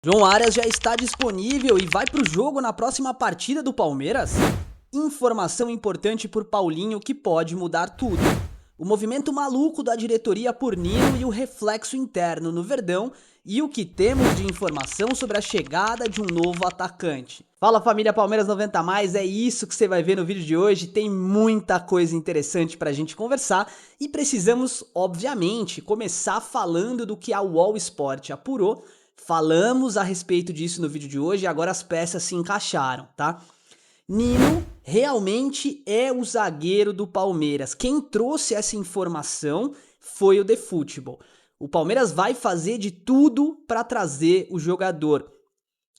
João Arias já está disponível e vai para o jogo na próxima partida do Palmeiras? Informação importante por Paulinho que pode mudar tudo. O movimento maluco da diretoria por Nino e o reflexo interno no Verdão e o que temos de informação sobre a chegada de um novo atacante. Fala família Palmeiras 90 mais, é isso que você vai ver no vídeo de hoje. Tem muita coisa interessante pra gente conversar e precisamos, obviamente, começar falando do que a UOL Sport apurou. Falamos a respeito disso no vídeo de hoje e agora as peças se encaixaram, tá? Nino realmente é o zagueiro do Palmeiras. Quem trouxe essa informação foi o The Football. O Palmeiras vai fazer de tudo para trazer o jogador.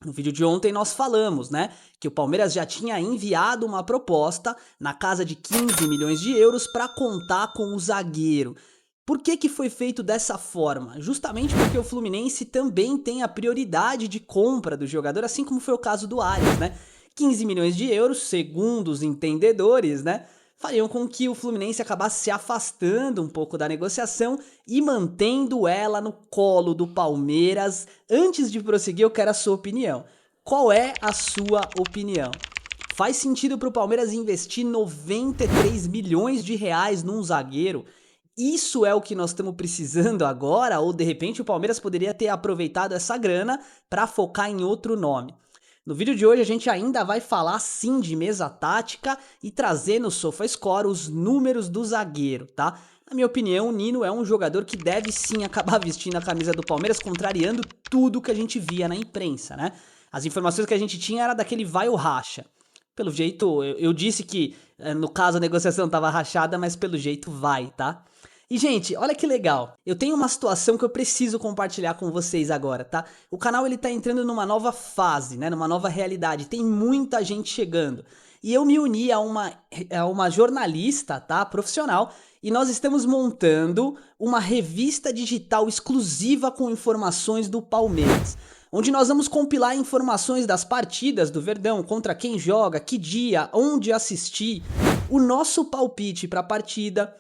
No vídeo de ontem nós falamos, né, que o Palmeiras já tinha enviado uma proposta na casa de 15 milhões de euros para contar com o zagueiro. Por que que foi feito dessa forma? Justamente porque o Fluminense também tem a prioridade de compra do jogador, assim como foi o caso do Arias, né? 15 milhões de euros, segundo os entendedores, né, fariam com que o Fluminense acabasse se afastando um pouco da negociação e mantendo ela no colo do Palmeiras. Antes de prosseguir, eu quero a sua opinião. Qual é a sua opinião? Faz sentido para o Palmeiras investir 93 milhões de reais num zagueiro? Isso é o que nós estamos precisando agora? Ou de repente o Palmeiras poderia ter aproveitado essa grana para focar em outro nome? No vídeo de hoje a gente ainda vai falar sim de mesa tática e trazer no SofaScore os números do zagueiro, tá? Na minha opinião, o Nino é um jogador que deve sim acabar vestindo a camisa do Palmeiras, contrariando tudo que a gente via na imprensa, né? As informações que a gente tinha era daquele vai ou racha. Pelo jeito, eu disse que no caso a negociação estava rachada, mas pelo jeito vai, tá? E, gente, olha que legal. Eu tenho uma situação que eu preciso compartilhar com vocês agora, tá? O canal, ele tá entrando numa nova fase, né? Numa nova realidade. Tem muita gente chegando. E eu me uni a uma jornalista, tá? Profissional. E nós estamos montando uma revista digital exclusiva com informações do Palmeiras. Onde nós vamos compilar informações das partidas do Verdão, contra quem joga, que dia, onde assistir, o nosso palpite para a partida,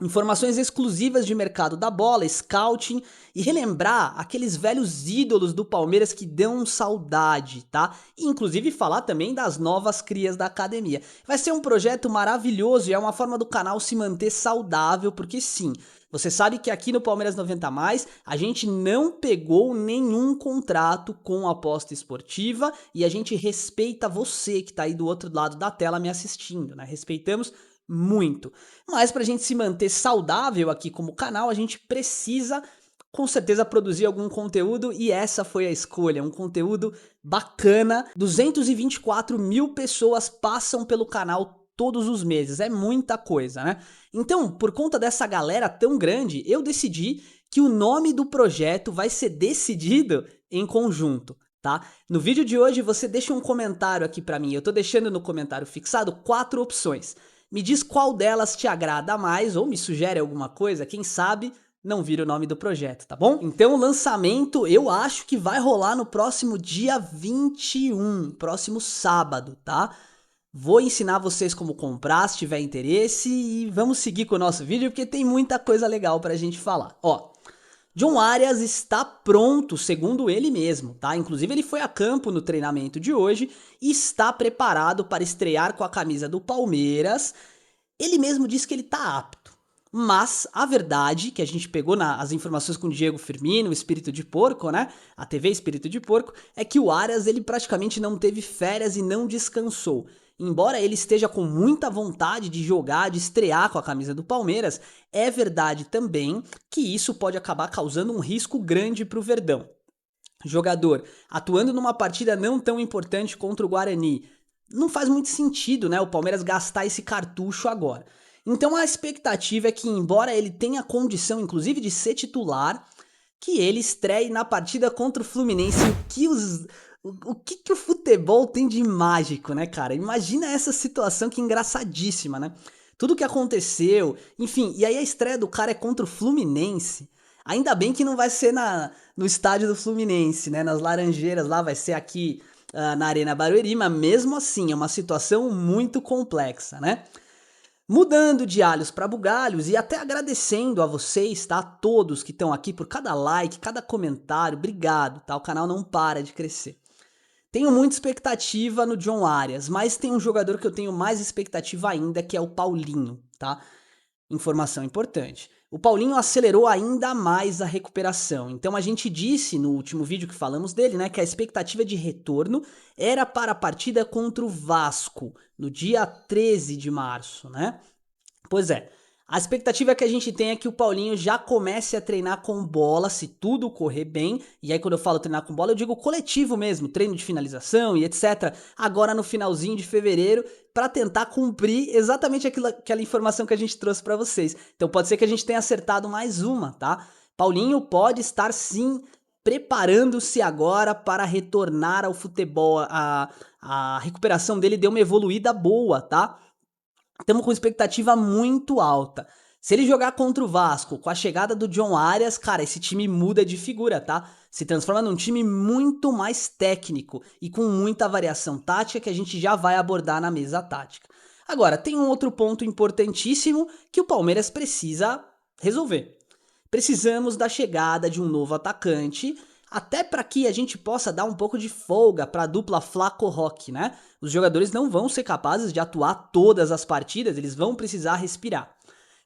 informações exclusivas de mercado da bola, scouting e relembrar aqueles velhos ídolos do Palmeiras que dão saudade, tá? E inclusive falar também das novas crias da academia. Vai ser um projeto maravilhoso e é uma forma do canal se manter saudável, porque sim, você sabe que aqui no Palmeiras 90 mais a gente não pegou nenhum contrato com a aposta esportiva e a gente respeita você que tá aí do outro lado da tela me assistindo, né? Respeitamos muito. Mas para a gente se manter saudável aqui como canal, a gente precisa com certeza produzir algum conteúdo e essa foi a escolha, um conteúdo bacana. 224 mil pessoas passam pelo canal todos os meses, é muita coisa, né? Então, por conta dessa galera tão grande, eu decidi que o nome do projeto vai ser decidido em conjunto, tá? No vídeo de hoje você deixa um comentário aqui para mim, eu tô deixando no comentário fixado 4 opções. Me diz qual delas te agrada mais ou me sugere alguma coisa, quem sabe não vira o nome do projeto, tá bom? Então o lançamento eu acho que vai rolar no próximo dia 21, próximo sábado, tá? Vou ensinar vocês como comprar se tiver interesse e vamos seguir com o nosso vídeo porque tem muita coisa legal pra gente falar. Ó, John Arias está pronto, segundo ele mesmo, tá? Inclusive ele foi a campo no treinamento de hoje e está preparado para estrear com a camisa do Palmeiras. Ele mesmo disse que ele tá apto. Mas a verdade, que a gente pegou as informações com o Diego Firmino, o Espírito de Porco, né? A TV Espírito de Porco, é que o Arias ele praticamente não teve férias e não descansou. Embora ele esteja com muita vontade de jogar, de estrear com a camisa do Palmeiras, é verdade também que isso pode acabar causando um risco grande para o Verdão. Jogador atuando numa partida não tão importante contra o Guarani, não faz muito sentido, né, o Palmeiras gastar esse cartucho agora. Então a expectativa é que, embora ele tenha condição, inclusive, de ser titular, que ele estreie na partida contra o Fluminense. O que o futebol tem de mágico, né, cara? Imagina essa situação que engraçadíssima, né? Tudo que aconteceu, enfim, e aí a estreia do cara é contra o Fluminense. Ainda bem que não vai ser no estádio do Fluminense, né? Nas Laranjeiras lá, vai ser aqui na Arena Barueri, mas mesmo assim é uma situação muito complexa, né? Mudando de alhos para bugalhos e até agradecendo a vocês, tá? Todos que estão aqui por cada like, cada comentário, obrigado, tá? O canal não para de crescer. Tenho muita expectativa no John Arias, mas tem um jogador que eu tenho mais expectativa ainda, que é o Paulinho, tá? Informação importante. O Paulinho acelerou ainda mais a recuperação. Então a gente disse no último vídeo que falamos dele, né, que a expectativa de retorno era para a partida contra o Vasco, no dia 13 de março, né? Pois é. A expectativa que a gente tem é que o Paulinho já comece a treinar com bola, se tudo correr bem. E aí quando eu falo treinar com bola, eu digo coletivo mesmo, treino de finalização e etc. Agora no finalzinho de fevereiro, para tentar cumprir exatamente aquela informação que a gente trouxe para vocês. Então pode ser que a gente tenha acertado mais uma, tá? Paulinho pode estar sim preparando-se agora para retornar ao futebol. A recuperação dele deu uma evoluída boa, tá? Estamos com expectativa muito alta. Se ele jogar contra o Vasco, com a chegada do John Arias, cara, esse time muda de figura, tá? Se transforma num time muito mais técnico e com muita variação tática que a gente já vai abordar na mesa tática. Agora, tem um outro ponto importantíssimo que o Palmeiras precisa resolver. Precisamos da chegada de um novo atacante, até para que a gente possa dar um pouco de folga para a dupla Flaco-Roque, né? Os jogadores não vão ser capazes de atuar todas as partidas, eles vão precisar respirar.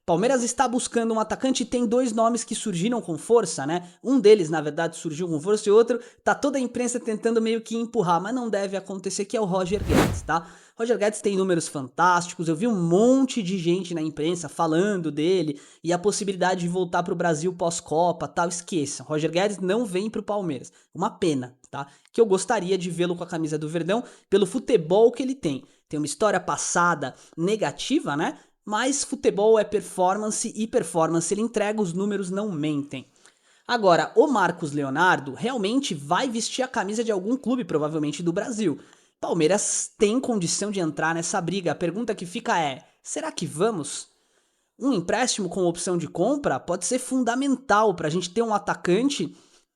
Palmeiras está buscando um atacante e tem dois nomes que surgiram com força, né? Um deles, na verdade, surgiu com força e o outro tá toda a imprensa tentando meio que empurrar, mas não deve acontecer, que é o Roger Guedes, tá? Roger Guedes tem números fantásticos, eu vi um monte de gente na imprensa falando dele e a possibilidade de voltar pro Brasil pós-Copa, tal, esqueçam. Roger Guedes não vem pro Palmeiras. Uma pena, tá? Que eu gostaria de vê-lo com a camisa do Verdão pelo futebol que ele tem. Tem uma história passada negativa, né? Mas futebol é performance e performance ele entrega, os números não mentem. Agora, o Marcos Leonardo realmente vai vestir a camisa de algum clube, provavelmente do Brasil. Palmeiras tem condição de entrar nessa briga. A pergunta que fica é, será que vamos? Um empréstimo com opção de compra pode ser fundamental para a gente ter um atacante.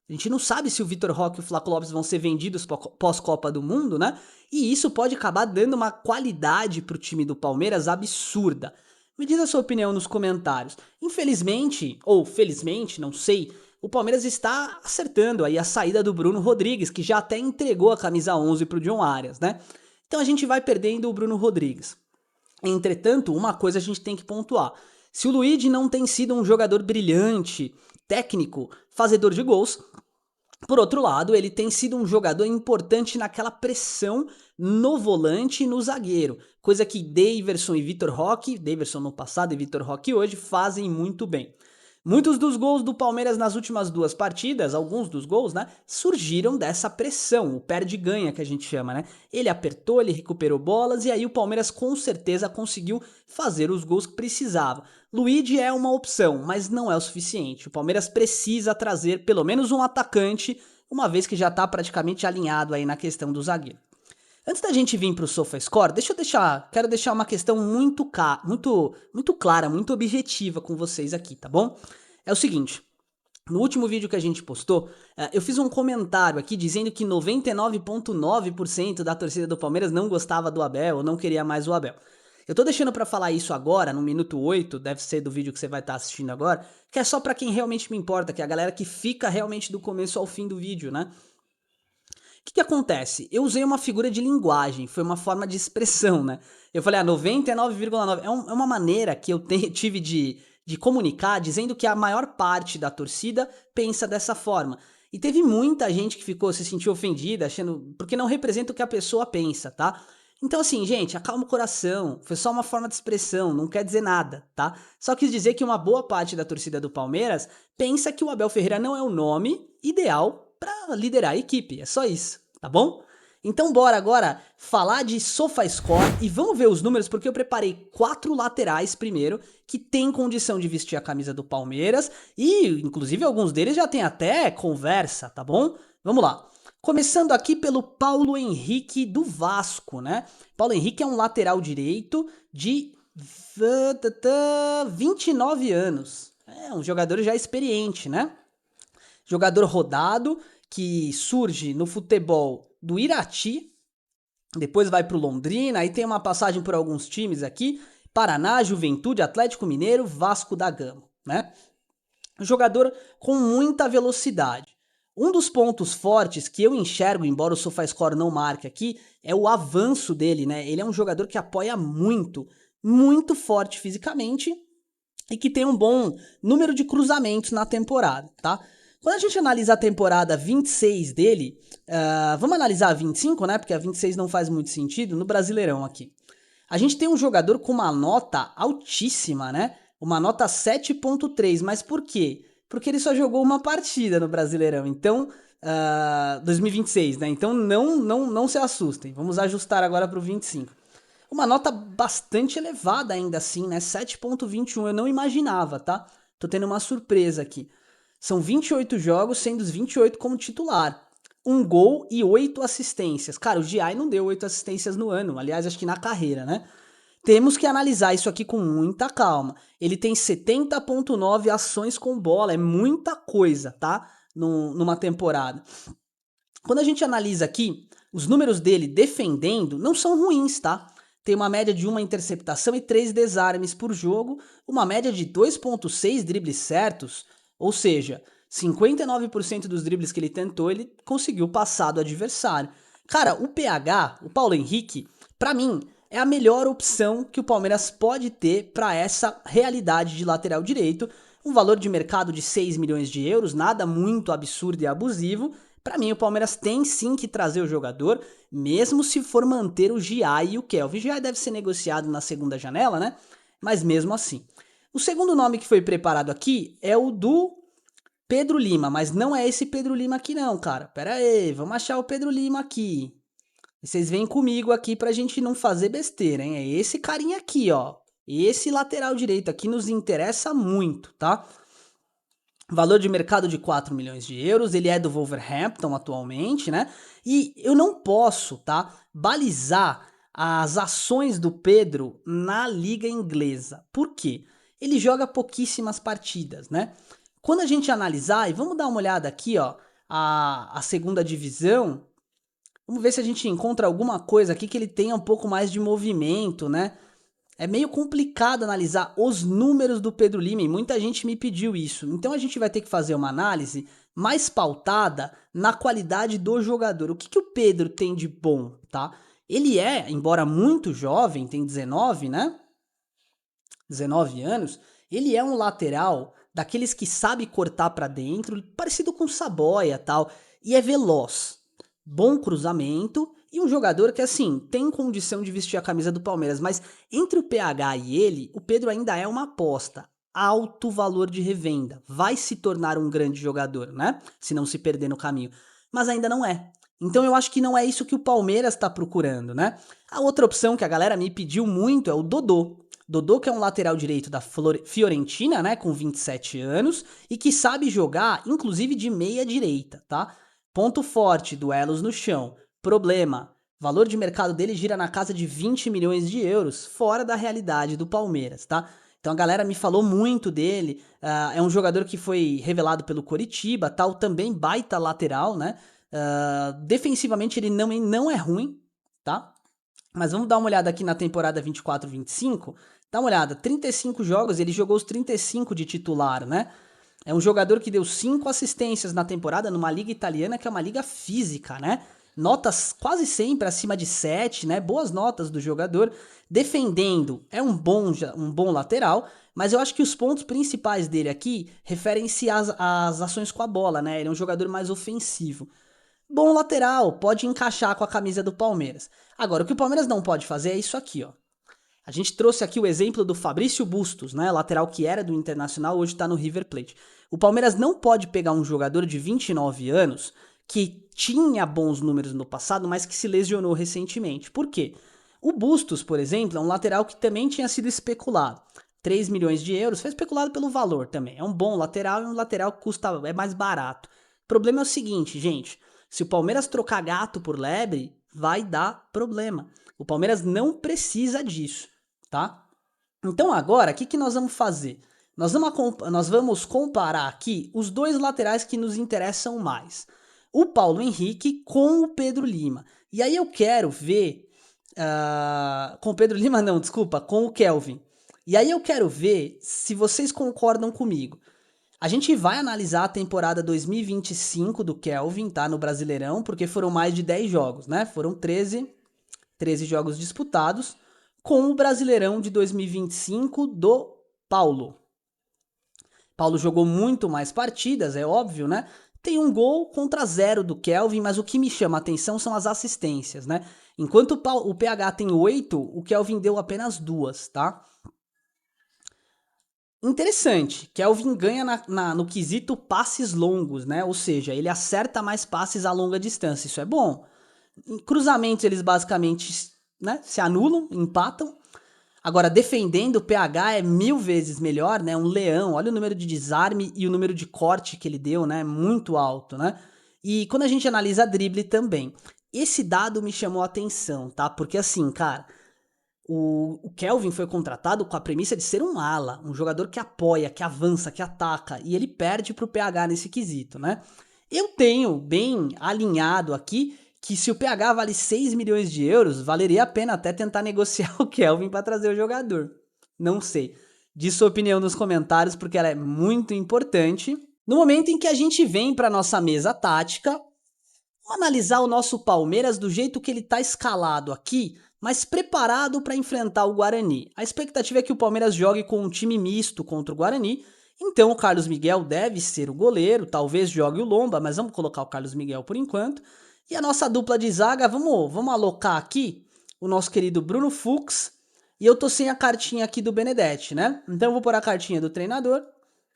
A gente não sabe se o Vitor Roque e o Flaco Lopes vão ser vendidos pós-Copa do Mundo, né? E isso pode acabar dando uma qualidade pro time do Palmeiras absurda. Me diz a sua opinião nos comentários. Infelizmente, ou felizmente, não sei, o Palmeiras está acertando aí a saída do Bruno Rodrigues, que já até entregou a camisa 11 pro John Arias, né? Então a gente vai perdendo o Bruno Rodrigues. Entretanto, uma coisa a gente tem que pontuar. Se o Luigi não tem sido um jogador brilhante, técnico, fazedor de gols, por outro lado, ele tem sido um jogador importante naquela pressão no volante e no zagueiro, coisa que Daverson e Vitor Roque, Daverson no passado e Vitor Roque hoje, fazem muito bem. Muitos dos gols do Palmeiras nas últimas duas partidas, alguns dos gols, né, surgiram dessa pressão, o perde-ganha que a gente chama, né? Ele apertou, ele recuperou bolas e aí o Palmeiras com certeza conseguiu fazer os gols que precisava. Luigi é uma opção, mas não é o suficiente. O Palmeiras precisa trazer pelo menos um atacante, uma vez que já está praticamente alinhado aí na questão do zagueiro. Antes da gente vir para o SofaScore, quero deixar uma questão muito clara, muito objetiva com vocês aqui, tá bom? É o seguinte, no último vídeo que a gente postou, eu fiz um comentário aqui dizendo que 99,9% da torcida do Palmeiras não gostava do Abel ou não queria mais o Abel. Eu tô deixando pra falar isso agora, no minuto 8, deve ser do vídeo que você vai estar assistindo agora, que é só pra quem realmente me importa, que é a galera que fica realmente do começo ao fim do vídeo, né? O que acontece? Eu usei uma figura de linguagem, foi uma forma de expressão, né? Eu falei, 99,9%. É uma maneira que eu tive de comunicar, dizendo que a maior parte da torcida pensa dessa forma. E teve muita gente que se sentiu ofendida, achando, porque não representa o que a pessoa pensa, tá? Então assim, gente, acalma o coração, foi só uma forma de expressão, não quer dizer nada, tá? Só quis dizer que uma boa parte da torcida do Palmeiras pensa que o Abel Ferreira não é o nome ideal para liderar a equipe, é só isso, tá bom? Então bora agora falar de SofaScore e vamos ver os números, porque eu preparei 4 laterais primeiro que tem condição de vestir a camisa do Palmeiras e inclusive alguns deles já tem até conversa, tá bom? Vamos lá. Começando aqui pelo Paulo Henrique do Vasco, né? Paulo Henrique é um lateral direito de 29 anos. É um jogador já experiente, né? Jogador rodado que surge no futebol do Irati, depois vai pro Londrina, aí tem uma passagem por alguns times aqui, Paraná, Juventude, Atlético Mineiro, Vasco da Gama, né? Um jogador com muita velocidade. Um dos pontos fortes que eu enxergo, embora o SofaScore não marque aqui, é o avanço dele, né? Ele é um jogador que apoia muito, muito forte fisicamente e que tem um bom número de cruzamentos na temporada, tá? Quando a gente analisa a temporada 26 dele, vamos analisar a 25, né? Porque a 26 não faz muito sentido no Brasileirão aqui. A gente tem um jogador com uma nota altíssima, né? Uma nota 7.3, mas por quê? Porque ele só jogou uma partida no Brasileirão, então 2026, né? Então não se assustem. Vamos ajustar agora para o 25. Uma nota bastante elevada ainda assim, né? 7.21, eu não imaginava, tá? Tô tendo uma surpresa aqui. São 28 jogos, sendo os 28 como titular. 1 gol e 8 assistências. Cara, o Giai não deu 8 assistências no ano, aliás, acho que na carreira, né? Temos que analisar isso aqui com muita calma. Ele tem 70.9 ações com bola, é muita coisa, tá? Numa temporada. Quando a gente analisa aqui, os números dele defendendo não são ruins, tá? Tem uma média de 1 interceptação e 3 desarmes por jogo, uma média de 2.6 dribles certos, ou seja, 59% dos dribles que ele tentou, ele conseguiu passar do adversário. Cara, o PH, o Paulo Henrique, pra mim, é a melhor opção que o Palmeiras pode ter para essa realidade de lateral direito. Um valor de mercado de 6 milhões de euros, nada muito absurdo e abusivo. Para mim, o Palmeiras tem sim que trazer o jogador, mesmo se for manter o Giai e o Kelvin. O Giai deve ser negociado na segunda janela, né? Mas mesmo assim. O segundo nome que foi preparado aqui é o do Pedro Lima, mas não é esse Pedro Lima aqui não, cara. Pera aí, vamos achar o Pedro Lima aqui. E vocês vêm comigo aqui pra gente não fazer besteira, hein? É esse carinha aqui, ó. Esse lateral direito aqui nos interessa muito, tá? Valor de mercado de 4 milhões de euros, ele é do Wolverhampton atualmente, né? E eu não posso, tá, balizar as ações do Pedro na liga inglesa. Por quê? Ele joga pouquíssimas partidas, né? Quando a gente analisar, e vamos dar uma olhada aqui, ó, a segunda divisão, vamos ver se a gente encontra alguma coisa aqui que ele tenha um pouco mais de movimento, né? É meio complicado analisar os números do Pedro Lima e muita gente me pediu isso. Então a gente vai ter que fazer uma análise mais pautada na qualidade do jogador. O que o Pedro tem de bom, tá? Ele é, embora muito jovem, tem 19, né? 19 anos, ele é um lateral daqueles que sabe cortar pra dentro, parecido com Saboia, tal, e é veloz. Bom cruzamento e um jogador que, assim, tem condição de vestir a camisa do Palmeiras, mas entre o PH e ele, o Pedro ainda é uma aposta. Alto valor de revenda. Vai se tornar um grande jogador, né? Se não se perder no caminho. Mas ainda não é. Então eu acho que não é isso que o Palmeiras está procurando, né? A outra opção que a galera me pediu muito é o Dodô. Dodô, que é um lateral direito da Fiorentina, né? Com 27 anos e que sabe jogar, inclusive, de meia direita, tá? Ponto forte, duelos no chão. Problema, valor de mercado dele gira na casa de 20 milhões de euros, fora da realidade do Palmeiras, tá? Então a galera me falou muito dele, é um jogador que foi revelado pelo Coritiba, tal, também baita lateral, né? Defensivamente ele não é ruim, tá? Mas vamos dar uma olhada aqui na temporada 24-25, dá uma olhada, 35 jogos, ele jogou os 35 de titular, né? É um jogador que deu 5 assistências na temporada numa liga italiana que é uma liga física, né? Notas quase sempre acima de 7, né? Boas notas do jogador. Defendendo, é um bom lateral, mas eu acho que os pontos principais dele aqui referem-se às ações com a bola, né? Ele é um jogador mais ofensivo. Bom lateral, pode encaixar com a camisa do Palmeiras. Agora, o que o Palmeiras não pode fazer é isso aqui, ó. A gente trouxe aqui o exemplo do Fabrício Bustos, né? Lateral que era do Internacional, hoje tá no River Plate. O Palmeiras não pode pegar um jogador de 29 anos que tinha bons números no passado, mas que se lesionou recentemente. Por quê? O Bustos, por exemplo, é um lateral que também tinha sido especulado. 3 milhões de euros, foi especulado pelo valor também. É um bom lateral e um lateral que é mais barato. O problema é o seguinte, gente. Se o Palmeiras trocar gato por lebre, vai dar problema. O Palmeiras não precisa disso, tá? Então agora, o que nós vamos fazer? Nós vamos comparar aqui os dois laterais que nos interessam mais. O Paulo Henrique com o Pedro Lima. E aí eu quero ver Com o Pedro Lima não, desculpa, com o Kelvin. E aí eu quero ver se vocês concordam comigo. A gente vai analisar a temporada 2025 do Kelvin, tá? No Brasileirão, porque foram mais de 10 jogos, né? Foram 13 jogos disputados, com o Brasileirão de 2025 do Paulo. Paulo jogou muito mais partidas, é óbvio, né? Tem um gol contra 0 do Kelvin, mas o que me chama a atenção são as assistências, né? Enquanto o PH tem 8, o Kelvin deu apenas 2, tá? Interessante, Kelvin ganha no quesito passes longos, né? Ou seja, ele acerta mais passes a longa distância, isso é bom. Em cruzamentos eles basicamente, né, se anulam, empatam. Agora, defendendo, o PH é 1000 vezes melhor, né? Um leão, olha o número de desarme e o número de corte que ele deu, né? Muito alto, né? E quando a gente analisa drible também, esse dado me chamou a atenção, tá? Porque assim, cara, o Kelvin foi contratado com a premissa de ser um ala, um jogador que apoia, que avança, que ataca, e ele perde pro PH nesse quesito, né? Eu tenho bem alinhado aqui que se o PH vale 6 milhões de euros, valeria a pena até tentar negociar o Kelvin para trazer o jogador. Não sei. Diz sua opinião nos comentários porque ela é muito importante. No momento em que a gente vem para nossa mesa tática, vamos analisar o nosso Palmeiras do jeito que ele está escalado aqui, mas preparado para enfrentar o Guarani. A expectativa é que o Palmeiras jogue com um time misto contra o Guarani, então o Carlos Miguel deve ser o goleiro, talvez jogue o Lomba, mas vamos colocar o Carlos Miguel por enquanto. E a nossa dupla de zaga, vamos alocar aqui o nosso querido Bruno Fux, e eu tô sem a cartinha aqui do Benedetti, né? Então eu vou pôr a cartinha do treinador,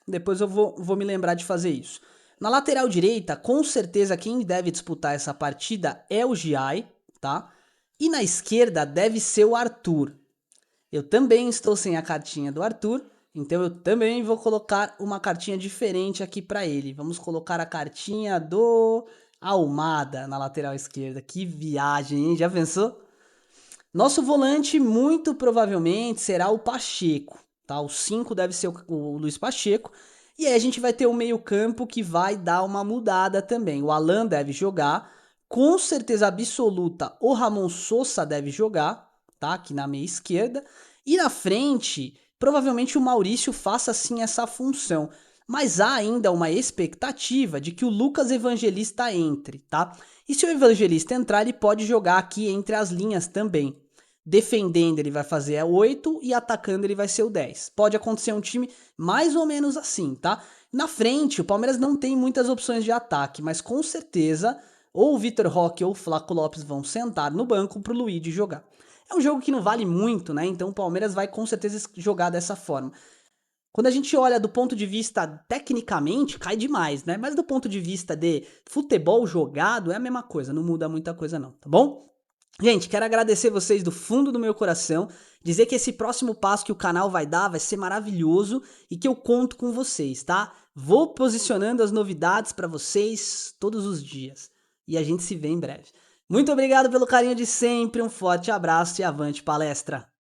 depois eu vou me lembrar de fazer isso. Na lateral direita, com certeza quem deve disputar essa partida é o Giai, tá? E na esquerda deve ser o Arthur. Eu também estou sem a cartinha do Arthur, então eu também vou colocar uma cartinha diferente aqui para ele. Vamos colocar a cartinha do Almada na lateral esquerda. Que viagem, hein? Já pensou? Nosso volante muito provavelmente será o Pacheco, tá? O 5 deve ser o Luiz Pacheco. E aí a gente vai ter o meio-campo que vai dar uma mudada também. O Alan deve jogar, com certeza absoluta o Ramon Sosa deve jogar, tá? Aqui na meia esquerda. E na frente, provavelmente o Maurício faça sim essa função. Mas há ainda uma expectativa de que o Lucas Evangelista entre, tá? E se o Evangelista entrar, ele pode jogar aqui entre as linhas também. Defendendo ele vai fazer 8 e atacando ele vai ser o 10. Pode acontecer um time mais ou menos assim, tá? Na frente, o Palmeiras não tem muitas opções de ataque, mas com certeza ou o Vitor Roque ou o Flaco Lopes vão sentar no banco pro Luigi jogar. É um jogo que não vale muito, né? Então o Palmeiras vai com certeza jogar dessa forma. Quando a gente olha do ponto de vista tecnicamente, cai demais, né? Mas do ponto de vista de futebol jogado, é a mesma coisa, não muda muita coisa não, tá bom? Gente, quero agradecer vocês do fundo do meu coração, dizer que esse próximo passo que o canal vai dar vai ser maravilhoso e que eu conto com vocês, tá? Vou posicionando as novidades para vocês todos os dias e a gente se vê em breve. Muito obrigado pelo carinho de sempre, um forte abraço e avante palestra!